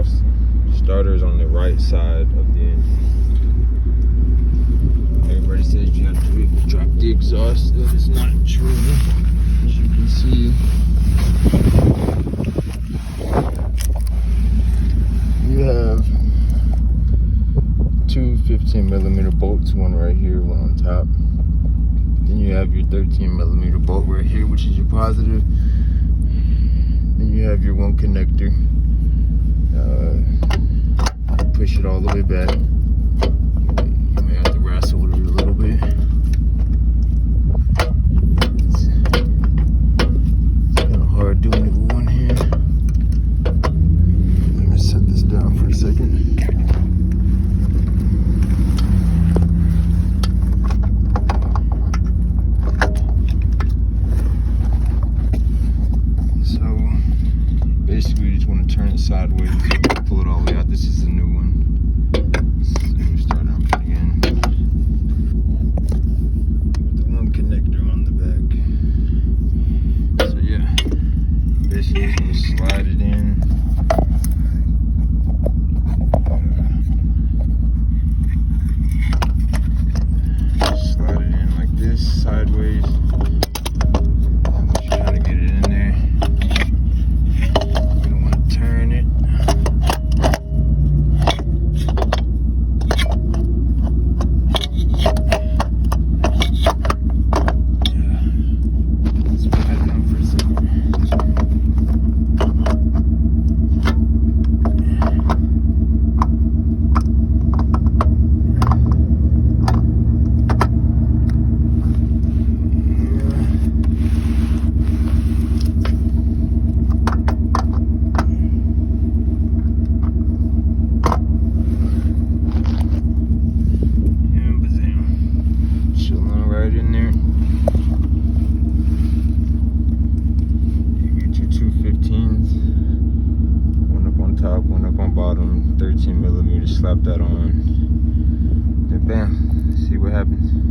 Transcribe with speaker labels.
Speaker 1: exhaust. Starter's on the right side of the engine. Everybody says you have to drop the exhaust. That is not true. As you can see, you have two 15mm bolts, one right here, one on top. Then you have your 13mm bolt right here, which is your positive. Then you have your one connector. Push it all the way back. You may have to wrestle with it a little bit. It's kind of hard doing it with one hand. Let me set this down for a second. Basically, you just want to turn it sideways, pull it all the way out. This is the new one. This is the new starter I'm putting in. With the one connector on the back. So yeah, basically just going to slide it in. Slide it in like this, sideways. In there, you get your two 15s, one up on top, one up on bottom, 13mm, slap that on, and bam, see what happens.